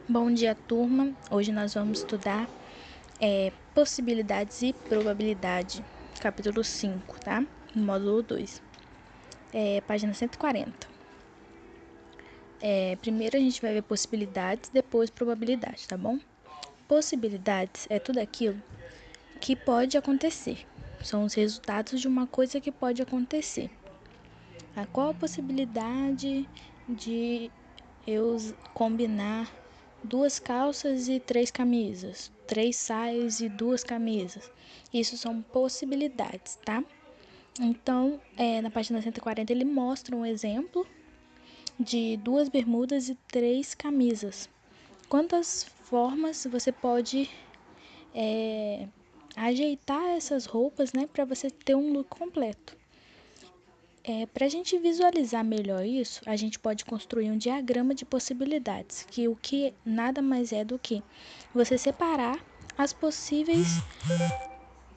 Bom dia, turma. Hoje nós vamos estudar possibilidades e probabilidade, capítulo 5, tá? Módulo 2, página 140. Primeiro a gente vai ver possibilidades, depois probabilidade, tá bom? Possibilidades é tudo aquilo que pode acontecer. São os resultados de uma coisa que pode acontecer. Qual a possibilidade de eu combinar 2 calças e 3 camisas, 3 saias e 2 camisas? Isso são possibilidades, tá? Então, na página 140 ele mostra um exemplo de 2 bermudas e 3 camisas. Quantas formas você pode ajeitar essas roupas, né, para você ter um look completo? Para a gente visualizar melhor isso, a gente pode construir um diagrama de possibilidades, que o que nada mais é do que você separar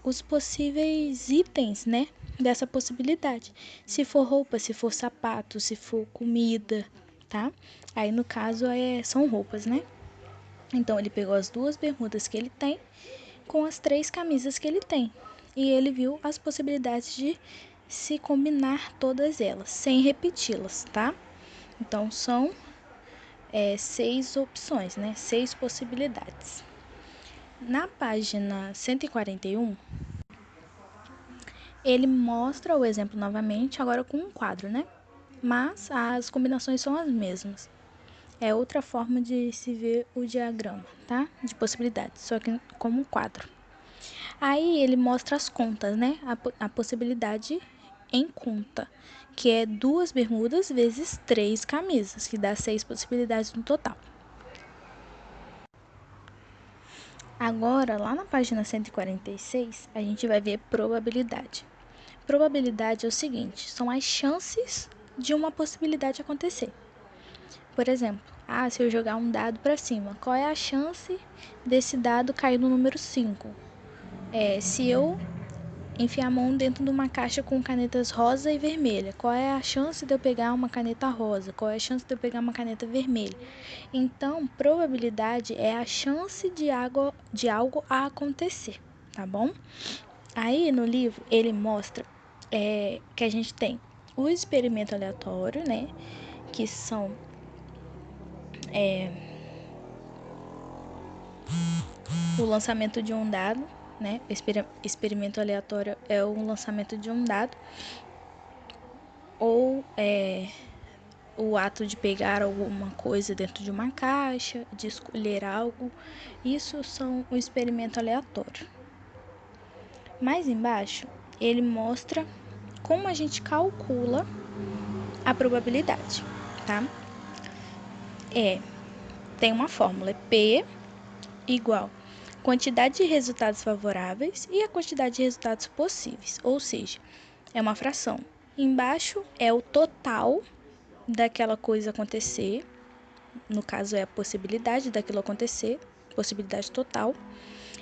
os possíveis itens, né, dessa possibilidade. Se for roupa, se for sapato, se for comida, tá? Aí no caso são roupas, né? Então ele pegou as 2 bermudas que ele tem com as 3 camisas que ele tem. E ele viu as possibilidades de se combinar todas elas, sem repeti-las, tá? Então são 6 opções, né? 6 possibilidades. Na página 141, ele mostra o exemplo novamente, agora com um quadro, né? Mas as combinações são as mesmas. É outra forma de se ver o diagrama, tá? De possibilidades, só que como um quadro. Aí ele mostra as contas, né? A possibilidade em conta, que é 2 bermudas vezes 3 camisas, que dá 6 possibilidades no total. Agora, lá na página 146, a gente vai ver probabilidade. Probabilidade é o seguinte, são as chances de uma possibilidade acontecer. Por exemplo, se eu jogar um dado para cima, qual é a chance desse dado cair no número 5? Se eu enfiar a mão dentro de uma caixa com canetas rosa e vermelha, qual é a chance de eu pegar uma caneta rosa? Qual é a chance de eu pegar uma caneta vermelha? Então, probabilidade é a chance de algo a acontecer, tá bom? Aí no livro ele mostra que a gente tem o experimento aleatório, né? Que são o lançamento de um dado, né? Experimento aleatório é o lançamento de um dado, ou o ato de pegar alguma coisa dentro de uma caixa, de escolher algo. Isso são o experimento aleatório. Mais embaixo, ele mostra como a gente calcula a probabilidade, tá? Tem uma fórmula, P igual quantidade de resultados favoráveis e a quantidade de resultados possíveis, ou seja, é uma fração. Embaixo é o total daquela coisa acontecer, no caso é a possibilidade daquilo acontecer, possibilidade total,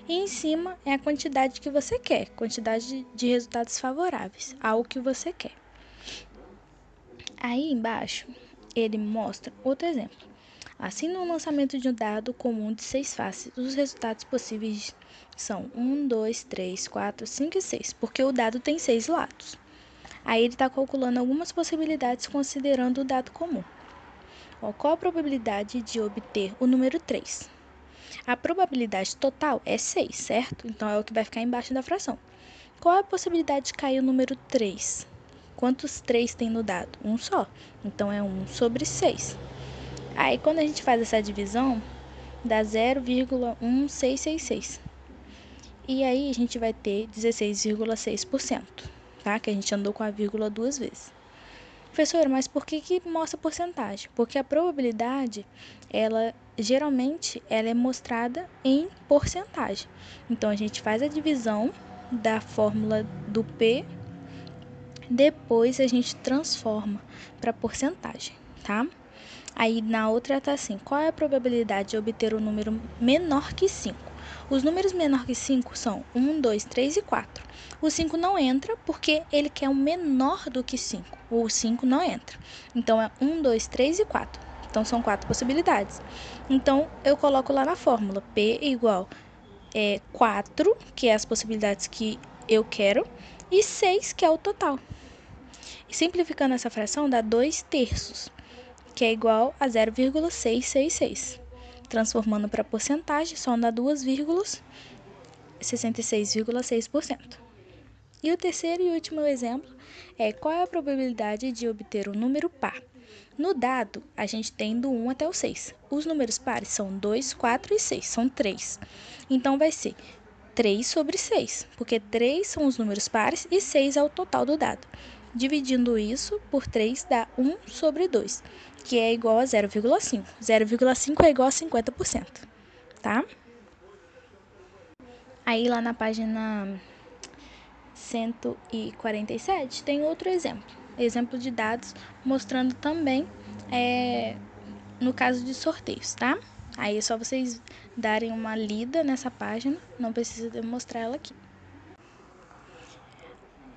e em cima é a quantidade que você quer, quantidade de resultados favoráveis ao que você quer. Aí embaixo ele mostra outro exemplo. Assim, no lançamento de um dado comum de 6 faces, os resultados possíveis são 1, 2, 3, 4, 5 e 6, porque o dado tem 6 lados. Aí ele está calculando algumas possibilidades considerando o dado comum. Qual a probabilidade de obter o número 3? A probabilidade total é 6, certo? Então é o que vai ficar embaixo da fração. Qual a possibilidade de cair o número 3? Quantos 3 tem no dado? Um só. Então é 1 sobre 6. Aí quando a gente faz essa divisão, dá 0,1666. E aí a gente vai ter 16,6%, tá? Que a gente andou com a vírgula 2 vezes. Professora, mas por que mostra porcentagem? Porque a probabilidade, geralmente ela é mostrada em porcentagem. Então a gente faz a divisão da fórmula do P, depois a gente transforma para porcentagem, tá? Aí na outra tá assim, qual é a probabilidade de obter um número menor que 5? Os números menor que 5 são 1, 2, 3 e 4. O 5 não entra porque ele quer um menor do que 5. O 5 não entra. Então é 1, 2, 3 e 4. Então, são 4 possibilidades. Então, eu coloco lá na fórmula, P igual 4, que é as possibilidades que eu quero, e 6, que é o total. E simplificando essa fração, dá 2/3, que é igual a 0,666. Transformando para porcentagem, só dá 2,66,6%. E o terceiro e último exemplo é qual é a probabilidade de obter um número par. No dado, a gente tem do 1 até o 6. Os números pares são 2, 4 e 6, são 3. Então, vai ser 3 sobre 6, porque 3 são os números pares e 6 é o total do dado. Dividindo isso por 3 dá 1 sobre 2, que é igual a 0,5. 0,5 é igual a 50%, tá? Aí, lá na página 147, tem outro exemplo de dados mostrando também no caso de sorteios, tá? Aí é só vocês darem uma lida nessa página, não precisa demonstrar ela aqui.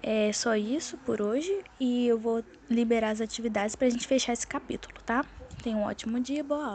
É só isso por hoje e eu vou liberar as atividades pra gente fechar esse capítulo, tá? Tenha um ótimo dia, boa aula!